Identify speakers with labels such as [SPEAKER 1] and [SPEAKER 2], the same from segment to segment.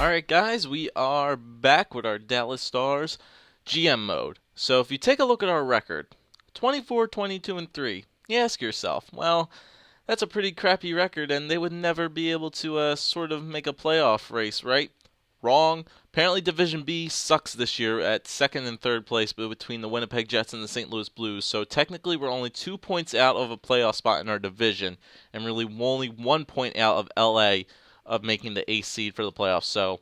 [SPEAKER 1] Alright guys, we are back with our Dallas Stars GM mode. So if you take a look at our record, 24, 22, and 3, you ask yourself, well, that's a pretty crappy record and they would never be able to sort of make a playoff race, right? Wrong. Apparently Division B sucks this year at second and third place between the Winnipeg Jets and the St. Louis Blues. So technically we're only 2 points out of a playoff spot in our division and really only 1 point out of LA of making the eighth seed for the playoffs. So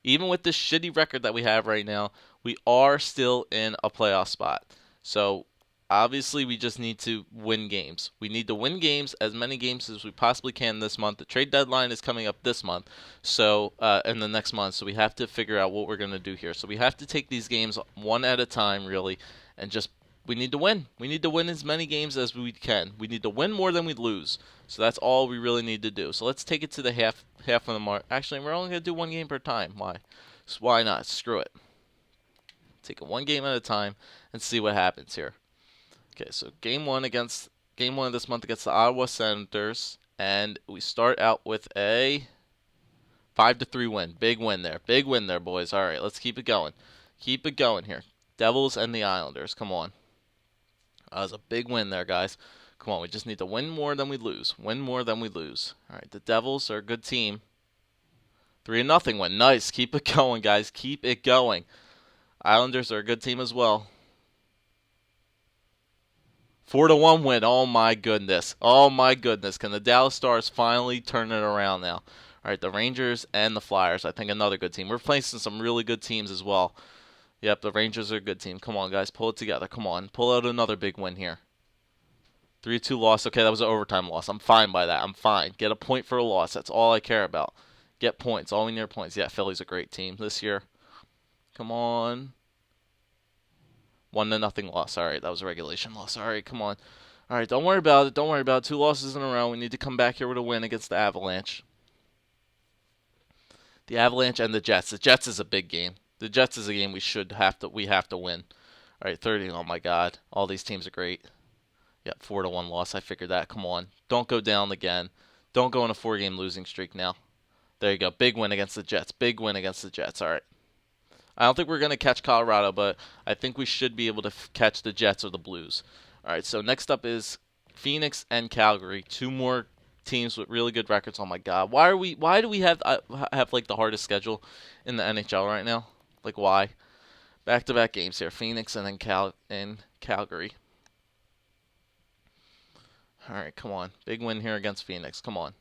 [SPEAKER 1] even with this shitty record that we have right now, we are still in a playoff spot. So obviously we just need to win games. We need to win games, as many games as we possibly can this month. The trade deadline is coming up this month, so in the next month. So we have to figure out what we're going to do here. So we have to take these games one at a time, really, and just we need to win. We need to win as many games as we can. We need to win more than we lose. So that's all we really need to do. So let's take it to the half of the mark. Actually, we're only going to do one game per time. Why? So why not? Screw it. Take it one game at a time and see what happens here. Okay, so game one of this month against the Ottawa Senators, and we start out with a 5-3 win. Big win there, boys. All right, let's keep it going. Keep it going here. Devils and the Islanders. Come on. That was a big win there, guys. Come on, we just need to win more than we lose. Win more than we lose. All right, the Devils are a good team. 3-0 win. Nice. Keep it going, guys. Keep it going. Islanders are a good team as well. 4-1 win. Oh my goodness. Oh my goodness. Can the Dallas Stars finally turn it around now? All right, the Rangers and the Flyers. I think another good team. We're facing some really good teams as well. Yep, the Rangers are a good team. Come on, guys. Pull it together. Come on. Pull out another big win here. 3-2 loss. Okay, that was an overtime loss. I'm fine by that. I'm fine. Get a point for a loss. That's all I care about. Get points. All we need are points. Yeah, Philly's a great team this year. Come on. 1-0 loss. All right, that was a regulation loss. All right, come on. All right, don't worry about it. Don't worry about it. 2 losses in a row. We need to come back here with a win against the Avalanche. The Avalanche and the Jets. The Jets is a big game. The Jets is a game we have to win. All right, 30. Oh my God, all these teams are great. Yeah, 4-1 loss. I figured that. Come on, don't go down again. Don't go on a 4-game losing streak now. There you go. Big win against the Jets. Big win against the Jets. All right. I don't think we're going to catch Colorado, but I think we should be able to catch the Jets or the Blues. All right, so next up is Phoenix and Calgary. 2 more teams with really good records. Oh my God, why do we have like the hardest schedule in the NHL right now? Like why? Back-to-back games here, Phoenix and then Calgary. All right, come on. Big win here against Phoenix. Come on.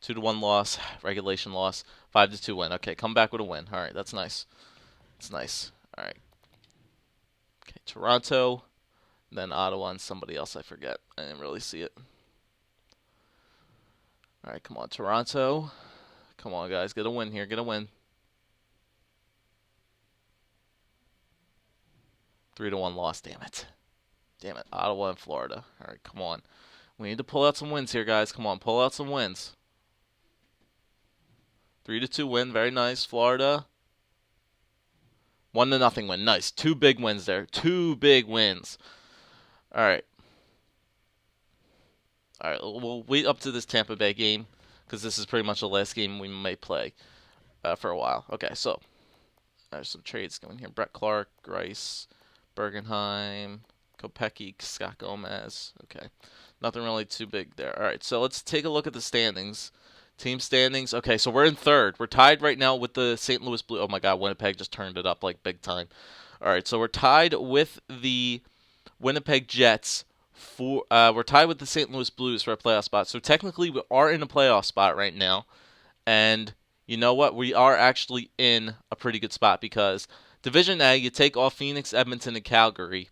[SPEAKER 1] 2-1 loss, regulation loss, 5-2 win. Okay, come back with a win. All right, that's nice. That's nice. All right. Okay, Toronto, then Ottawa, and somebody else I forget. I didn't really see it. All right, come on, Toronto. Come on, guys, get a win here. Get a win. 3-1 loss. Damn it. Damn it. Ottawa and Florida. All right, come on. We need to pull out some wins here, guys. Come on, pull out some wins. 3-2 win, very nice. Florida. 1-0 win, nice. 2 big wins there. 2 big wins. All right. All right, we'll wait up to this Tampa Bay game because this is pretty much the last game we may play for a while. Okay, so there's some trades going here. Brett Clark, Grice, Bergenheim, Kopecky, Scott Gomez. Okay, nothing really too big there. All right, so let's take a look at the standings. Team standings. Okay, so we're in third. We're tied right now with the St. Louis Blues. Oh my God, Winnipeg just turned it up like big time. All right, so we're tied with the Winnipeg Jets. We're tied with the St. Louis Blues for a playoff spot. So technically, we are in a playoff spot right now. And you know what? We are actually in a pretty good spot because Division A, you take off Phoenix, Edmonton, and Calgary.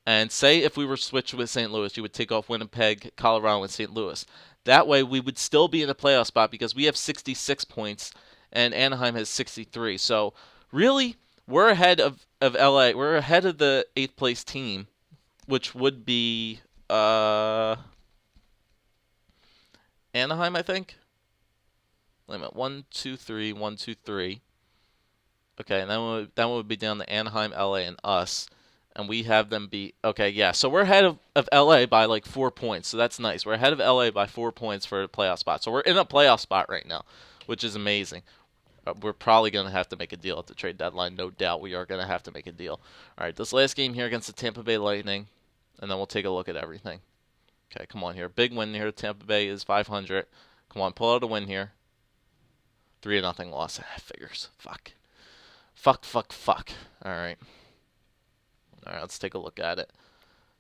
[SPEAKER 1] And say if we were switched with St. Louis, you would take off Winnipeg, Colorado, and St. Louis. That way, we would still be in a playoff spot because we have 66 points and Anaheim has 63. So, really, we're ahead of LA. We're ahead of the 8th place team, which would be Anaheim, I think. Wait a minute. 1, 2, 3, 1, 2, 3. Okay, and then that would be down to Anaheim, LA, and us. And we have them beat. Okay, yeah. So we're ahead of LA by like 4 points. So that's nice. We're ahead of LA by 4 points for a playoff spot. So we're in a playoff spot right now, which is amazing. We're probably going to have to make a deal at the trade deadline. No doubt we are going to have to make a deal. All right, this last game here against the Tampa Bay Lightning, and then we'll take a look at everything. Okay, come on here. Big win here. Tampa Bay is 500. Come on, pull out a win here. 3-0 loss. Figures. Fuck. Fuck. All right. All right, let's take a look at it.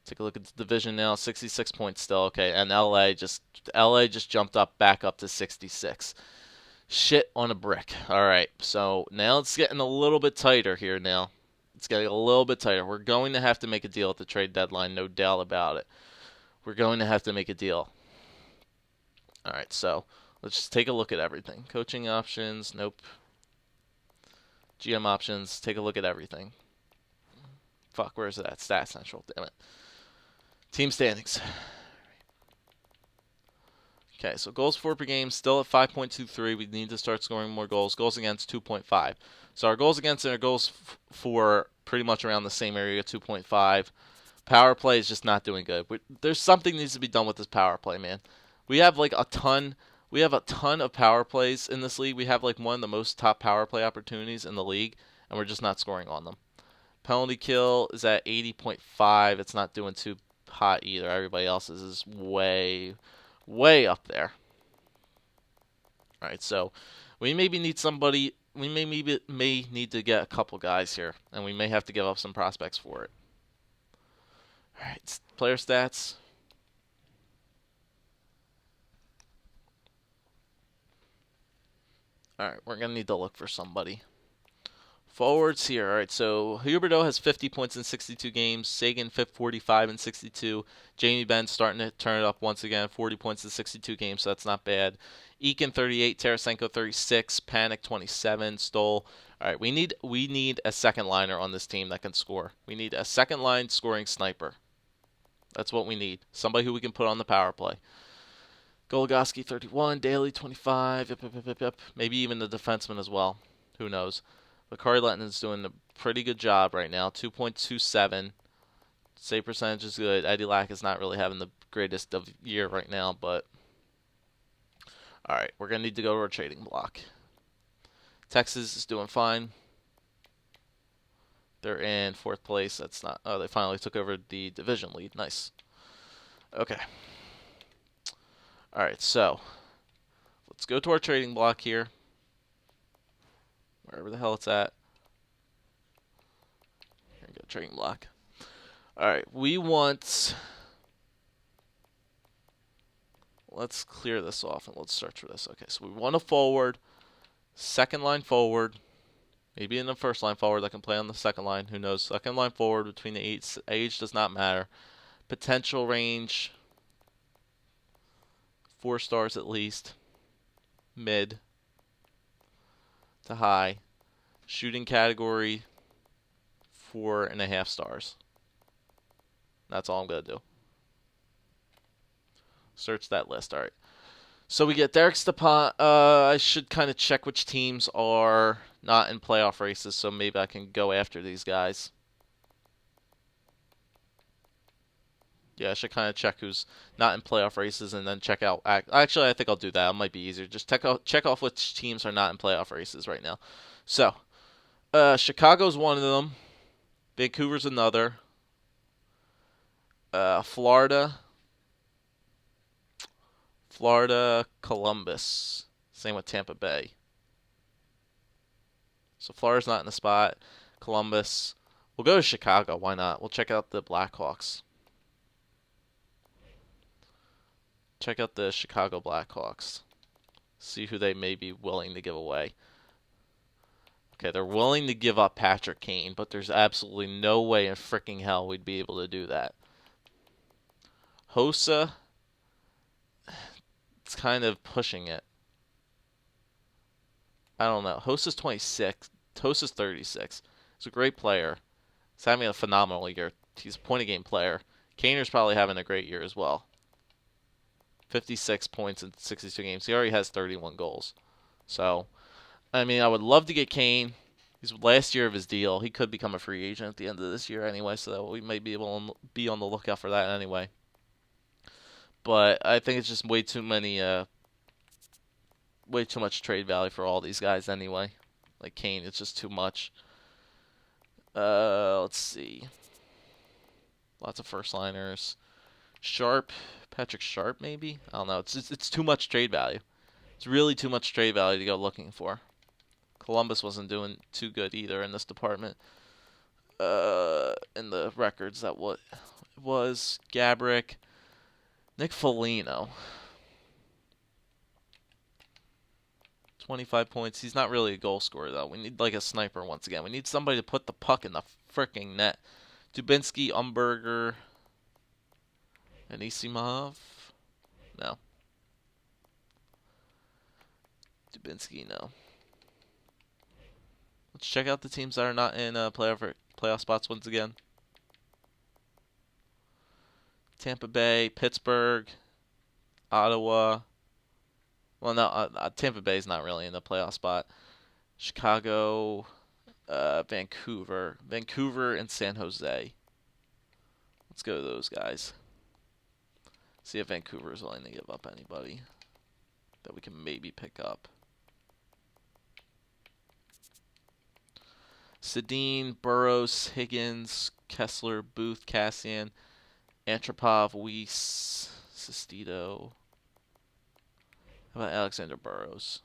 [SPEAKER 1] Take a look at the division now. 66 points still. Okay, and LA just jumped up back up to 66. Shit on a brick. All right, so now it's getting a little bit tighter here now. It's getting a little bit tighter. We're going to have to make a deal at the trade deadline, no doubt about it. We're going to have to make a deal. All right, so let's just take a look at everything. Coaching options, nope. GM options, take a look at everything. Fuck, where's that? Stats Central, damn it. Team standings. Okay, so goals for per game still at 5.23. We need to start scoring more goals. Goals against 2.5. So our goals against and our goals for pretty much around the same area, 2.5. Power play is just not doing good. There's something needs to be done with this power play, man. We have like a ton. We have a ton of power plays in this league. We have like one of the most top power play opportunities in the league, and we're just not scoring on them. Penalty kill is at 80.5. It's not doing too hot either. Everybody else's is way up there. All right, so we maybe need somebody. We may need to get a couple guys here, and we may have to give up some prospects for it. All right, player stats. All right, we're gonna need to look for somebody. Forwards here. All right, so Huberdeau has 50 points in 62 games. Sagan 45 in 62. Jamie Benn starting to turn it up once again. 40 points in 62 games, so that's not bad. Eakin 38, Tarasenko 36, Panic 27, Stoll. All right, we need a second liner on this team that can score. We need a second line scoring sniper. That's what we need. Somebody who we can put on the power play. Goligoski 31, Daly 25, yep. Maybe even the defenseman as well. Who knows? But Kari Letton's doing a pretty good job right now. 2.27. Save percentage is good. Eddie Lack is not really having the greatest of year right now, but all right, we're gonna need to go to our trading block. Texas is doing fine. They're in 4th place. That's not. Oh, they finally took over the division lead. Nice. Okay. All right, so let's go to our trading block here. Wherever the hell it's at. Here we go, trading block. All right, we want. Let's clear this off and let's search for this. Okay, so we want a forward, second line forward, maybe in the first line forward that can play on the second line. Who knows? Second line forward between the age does not matter. Potential range, 4 stars at least. Mid to high. Shooting category, 4.5 stars. That's all I'm going to do. Search that list. All right. So we get Derek Stepan. I should kind of check which teams are not in playoff races, so maybe I can go after these guys. Yeah, I should kind of check who's not in playoff races and then check out. Actually, I think I'll do that. It might be easier. Just check off which teams are not in playoff races right now. So, Chicago's one of them. Vancouver's another. Florida, Columbus. Same with Tampa Bay. So Florida's not in the spot. Columbus. We'll go to Chicago. Why not? We'll check out the Blackhawks. Check out the Chicago Blackhawks. See who they may be willing to give away. Okay, they're willing to give up Patrick Kane, but there's absolutely no way in freaking hell we'd be able to do that. Hossa, it's kind of pushing it. I don't know. Hossa's 26. Hossa's 36. He's a great player. He's having a phenomenal year. He's a point-a-game player. Kaner's probably having a great year as well. 56 points in 62 games. He already has 31 goals. So, I mean, I would love to get Kane. He's last year of his deal. He could become a free agent at the end of this year anyway, so that we might be able to be on the lookout for that anyway. But I think it's just way too much trade value for all these guys anyway. Like Kane, it's just too much. Let's see. Lots of first liners. Sharp, Patrick Sharp maybe. I don't know. It's too much trade value. It's really too much trade value to go looking for. Columbus wasn't doing too good either in this department. In the records that what it was Gabrick, Nick Foligno. 25 points. He's not really a goal scorer, though. We need, like, a sniper once again. We need somebody to put the puck in the freaking net. Dubinsky, Umberger, Anisimov. No. Dubinsky, no. Let's check out the teams that are not in playoff spots once again. Tampa Bay, Pittsburgh, Ottawa. Well, no, Tampa Bay is not really in the playoff spot. Chicago, Vancouver, and San Jose. Let's go to those guys. See if Vancouver is willing to give up anybody that we can maybe pick up. Sedin, Burrows, Higgins, Kessler, Booth, Cassian, Antropov, Weiss, Sestito. How about Alexander Burrows?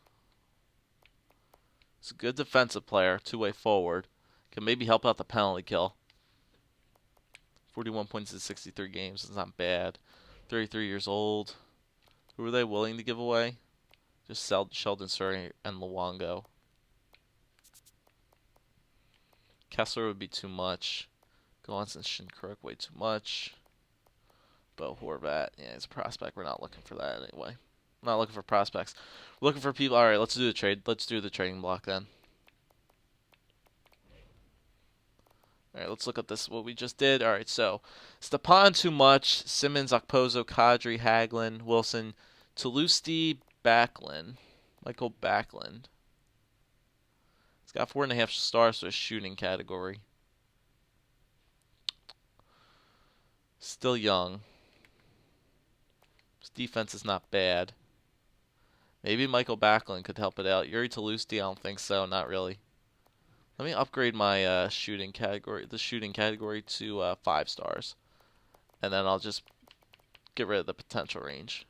[SPEAKER 1] He's a good defensive player, two-way forward. Can maybe help out the penalty kill. 41 points in 63 games. It's not bad. 33 years old. Who are they willing to give away? Just Sheldon Surrey and Luongo. Kessler would be too much. Gonson Shinkruk way too much. Bo Horvat, yeah, he's a prospect. We're not looking for that anyway. We're not looking for prospects. We're looking for people. All right, let's do the trade. Let's do the trading block then. All right, let's look at this. What we just did. All right, so Stepan too much. Simmons, Okposo, Kadri, Hagelin, Wilson, Toulouse, Backlund, Michael Backlund. He's got 4.5 stars for a shooting category. Still young. His defense is not bad. Maybe Michael Backlund could help it out. Yuri Toulouse, I don't think so. Not really. Let me upgrade my shooting category, to 5 stars, and then I'll just get rid of the potential range.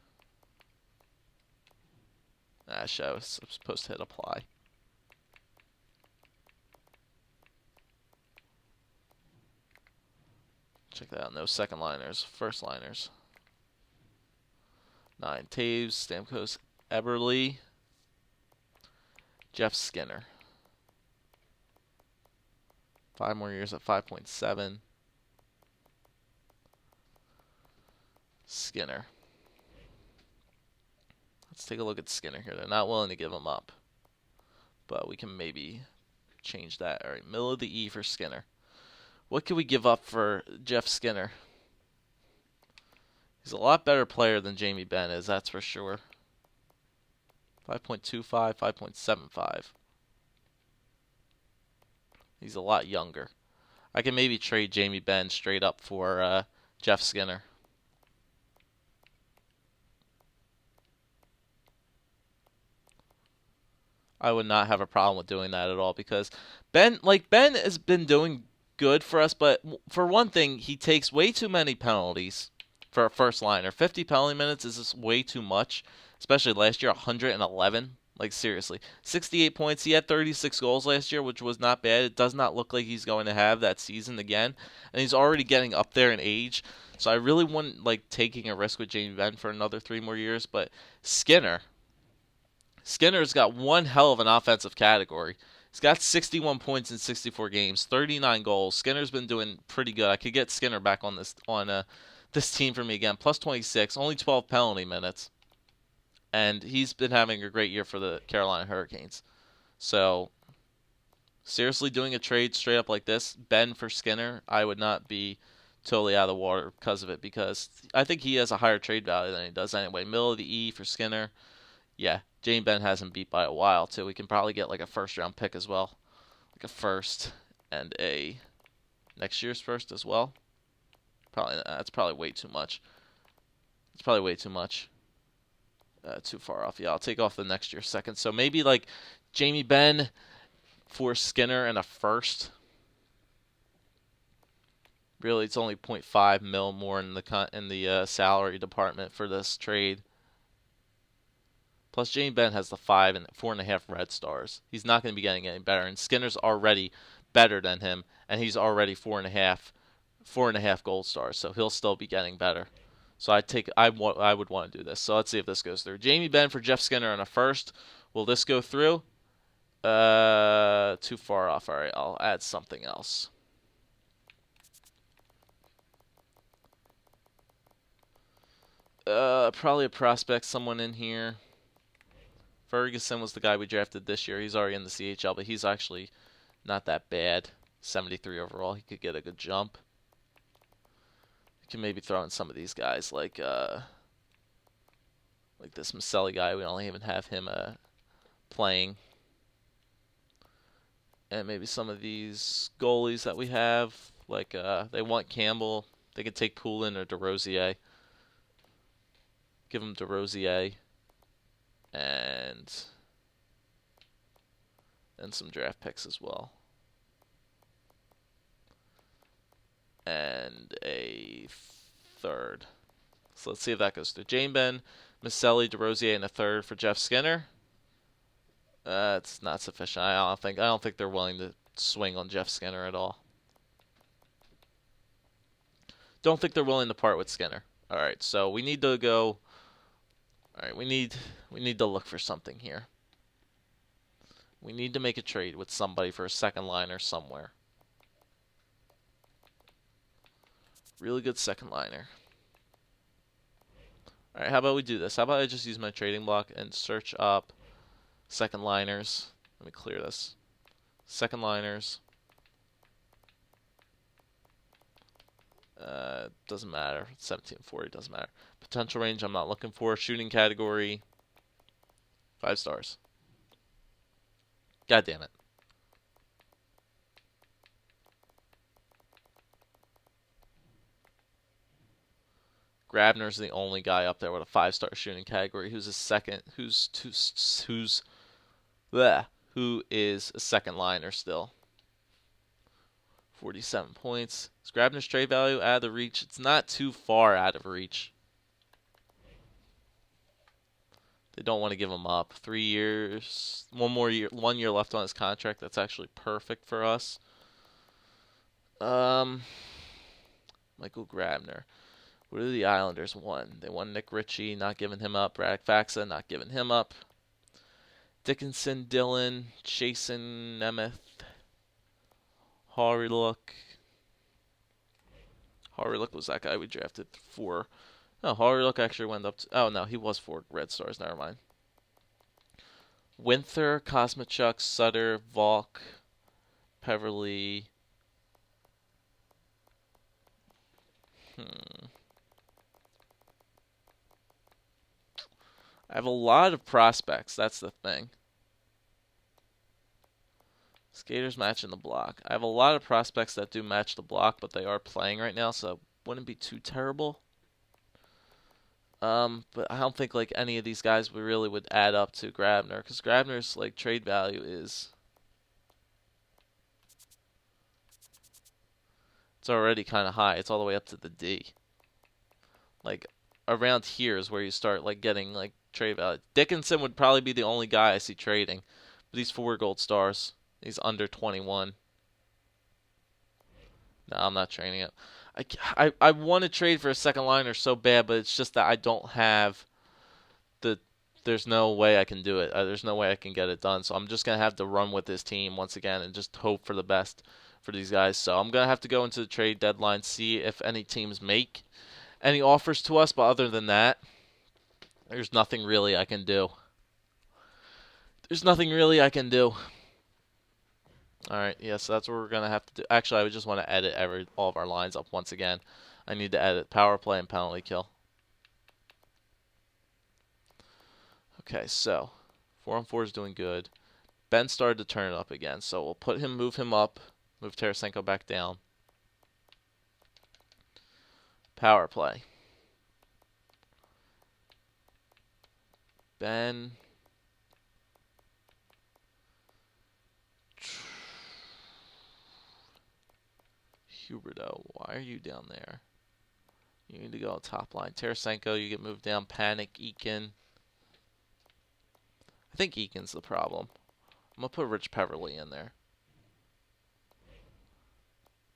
[SPEAKER 1] Shit, I was supposed to hit apply. Check that out. No second liners, first liners. 9 Taves, Stamkos, Eberle, Jeff Skinner. 5 more years at 5.7. Skinner. Let's take a look at Skinner here. They're not willing to give him up, but we can maybe change that. All right, middle of the E for Skinner. What can we give up for Jeff Skinner? He's a lot better player than Jamie Benn is, that's for sure. 5.25, 5.75. He's a lot younger. I can maybe trade Jamie Benn straight up for Jeff Skinner. I would not have a problem with doing that at all because Ben has been doing good for us, but for one thing, he takes way too many penalties for a first liner. 50 penalty minutes is just way too much, especially last year, 111. Like, seriously. 68 points. He had 36 goals last year, which was not bad. It does not look like he's going to have that season again. And he's already getting up there in age. So I really wouldn't like taking a risk with Jamie Benn for another 3 more years. But Skinner's got one hell of an offensive category. He's got 61 points in 64 games, 39 goals. Skinner's been doing pretty good. I could get Skinner back on this team for me again. Plus 26, only 12 penalty minutes. And he's been having a great year for the Carolina Hurricanes. So, seriously, doing a trade straight up like this, Ben for Skinner, I would not be totally out of the water because of it. Because I think he has a higher trade value than he does anyway. Middle of the E for Skinner. Yeah, Jamie Benn has him beat by a while, too. We can probably get like a first-round pick as well. like a first and a next year's first as well. Probably that's probably way too much. It's probably way too much. Too far off. Yeah, I'll take off the next year's second. So maybe like Jamie Benn for Skinner and a first. Really, it's only 0.5 mil more in the salary department for this trade. Plus, Jamie Benn has the 4.5 red stars. He's not going to be getting any better, and Skinner's already better than him, and he's already 4.5 gold stars. So he'll still be getting better. So I would want to do this. So let's see if this goes through. Jamie Benn for Jeff Skinner on a first. Will this go through? Too far off. All right, I'll add something else. Probably a prospect, someone in here. Ferguson was the guy we drafted this year. He's already in the CHL, but he's actually not that bad. 73 overall. He could get a good jump. You can maybe throw in some of these guys like this Maselli guy. We don't even have him playing. And maybe some of these goalies that we have, like they want Campbell. They could take Poulin or DeRosier. Give him DeRosier and some draft picks as well. And a third. So let's see if that goes through. Jamie Benn, Maselli, DeRosier, and a third for Jeff Skinner. It's not sufficient. I don't think they're willing to swing on Jeff Skinner at all. Don't think they're willing to part with Skinner. All right, so we need to go. All right, we need to look for something here. We need to make a trade with somebody for a second liner somewhere. Really good second liner. All right, how about we do this? How about I just use my trading block and search up second liners. Let me clear this. Second liners. Doesn't matter. 1740 doesn't matter. Potential range I'm not looking for. Shooting category 5 stars. God damn it. Grabner's the only guy up there with a 5-star shooting category who is a second liner still. 47 points. Is Grabner's trade value out of reach? It's not too far out of reach. They don't want to give him up. 3 years, 1 year left on his contract. That's actually perfect for us. Michael Grabner. What do the Islanders want? They want Nick Ritchie, not giving him up. Radek Faksa, not giving him up. Dickinson, Dillon, Chasen, Nemeth, Harlock. Harlock was that guy we drafted for. No, Harlock actually went up to... Oh, no, he was 4 red stars. Never mind. Winther, Kosmachuk, Sutter, Volk, Peverly. I have a lot of prospects. That's the thing. Skaters matching the block. I have a lot of prospects that do match the block, but they are playing right now, so it wouldn't be too terrible. But I don't think like any of these guys really would add up to Grabner, because Grabner's like trade value is it's already kind of high. It's all the way up to the D. Like around here is where you start like getting like trade value. Dickinson would probably be the only guy I see trading, but he's 4 gold stars. He's under 21. No, I'm not trading it. I want to trade for a second liner so bad, but it's just that I don't have the. There's no way I can do it. There's no way I can get it done. So I'm just gonna have to run with this team once again and just hope for the best for these guys. So I'm gonna have to go into the trade deadline, see if any teams make any offers to us. But other than that, there's nothing really I can do. There's nothing really I can do. Alright, yeah, so that's what we're going to have to do. Actually, I just want to edit all of our lines up once again. I need to edit power play and penalty kill. Okay, so 4-on-4 is doing good. Ben started to turn it up again, so we'll move him up, move Tarasenko back down. Power play. Ben. Huberdeau, why are you down there? You need to go on top line. Tarasenko, you get moved down. Panic, Eakin. I think Eakin's the problem. I'm going to put Rich Peverly in there.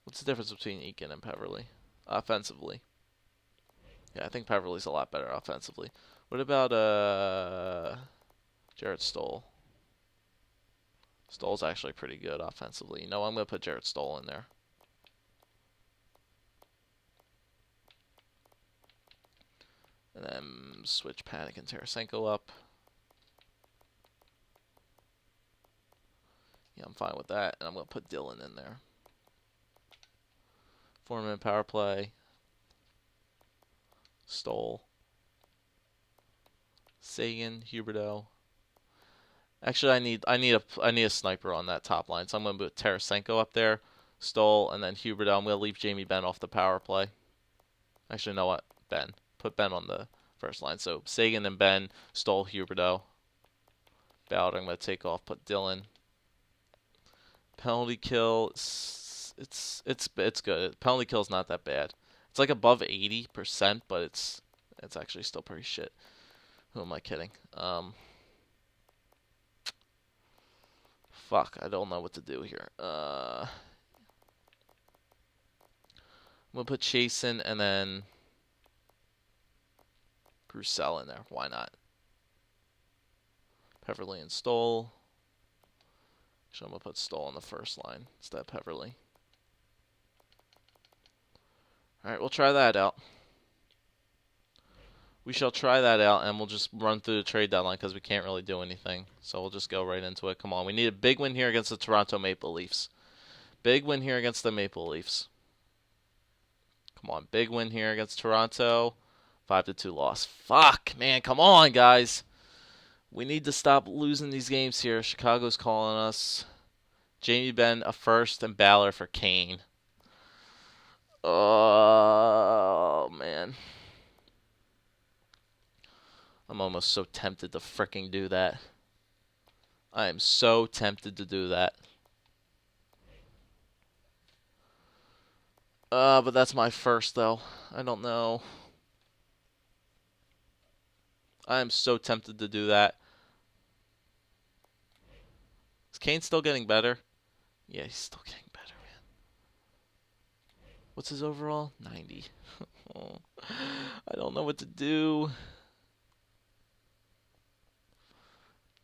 [SPEAKER 1] What's the difference between Eakin and Peverly? Offensively. Yeah, I think Peverly's a lot better offensively. What about Jarrett Stoll? Stoll's actually pretty good offensively. No, I'm going to put Jarrett Stoll in there. And then switch Panic and Tarasenko up. Yeah, I'm fine with that. And I'm going to put Dylan in there. 4-minute power play. Stoll. Sagan, Huberdeau. Actually, I need a sniper on that top line, so I'm going to put Tarasenko up there, Stoll, and then Huberdeau. I'm going to leave Jamie Benn off the power play. Actually, you know what? Ben. Put Ben on the first line. So Sagan and Ben, Stoll, Huberdeau. Ballard, I'm going to take off. Put Dylan. Penalty kill. It's good. Penalty kill is not that bad. It's like above 80%, but it's actually still pretty shit. Who am I kidding? Fuck, I don't know what to do here. I'm gonna put Chasen and then Brusel in there. Why not? Peverly and Stoll. Actually, I'm gonna put Stoll on the first line instead of Peverly. Alright, we'll try that out. We shall try that out, and we'll just run through the trade deadline because we can't really do anything. So we'll just go right into it. Come on, we need a big win here against the Toronto Maple Leafs. Big win here against the Maple Leafs. Come on, big win here against Toronto. 5-2 loss. Fuck, man, come on, guys. We need to stop losing these games here. Chicago's calling us. Jamie Benn a first and Ballard for Kane. Oh, man. I'm almost so tempted to fricking do that. I am so tempted to do that. But that's my first, though. I don't know. I am so tempted to do that. Is Kane still getting better? Yeah, he's still getting better, man. What's his overall? 90. Oh, I don't know what to do.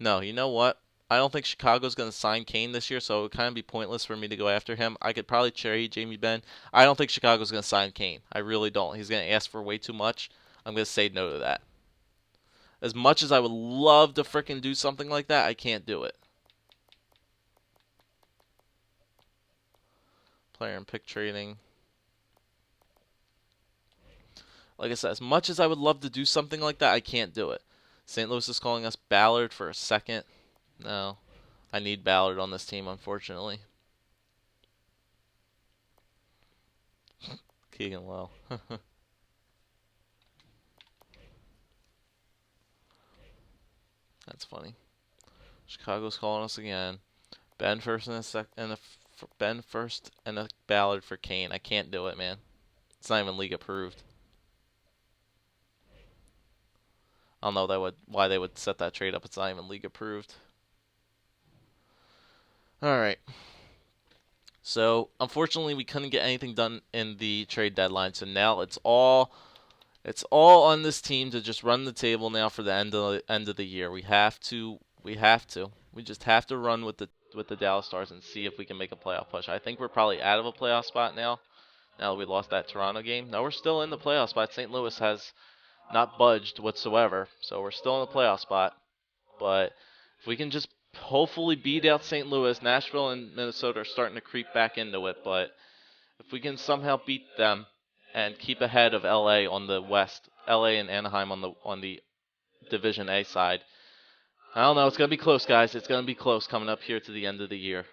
[SPEAKER 1] No, you know what? I don't think Chicago's going to sign Kane this year, so it would kind of be pointless for me to go after him. I could probably trade Jamie Benn. I don't think Chicago's going to sign Kane. I really don't. He's going to ask for way too much. I'm going to say no to that. As much as I would love to fricking do something like that, I can't do it. Player and pick trading. Like I said, as much as I would love to do something like that, I can't do it. St. Louis is calling us Ballard for a second. No. I need Ballard on this team, unfortunately. Keegan Lowe. That's funny. Chicago's calling us again. Ben first Ben first and a Ballard for Kane. I can't do it, man. It's not even league approved. I don't know why they would set that trade up. It's not even league approved. All right. So unfortunately, we couldn't get anything done in the trade deadline. So now it's all on this team to just run the table now for the end of the year. We have to. We just have to run with the Dallas Stars and see if we can make a playoff push. I think we're probably out of a playoff spot now. Now that we lost that Toronto game. No, we're still in the playoff spot. St. Louis has not budged whatsoever, so we're still in the playoff spot. But if we can just hopefully beat out St. Louis, Nashville and Minnesota are starting to creep back into it. But if we can somehow beat them and keep ahead of LA on the West, LA and Anaheim on the Division A side, I don't know. It's going to be close, guys. It's going to be close coming up here to the end of the year.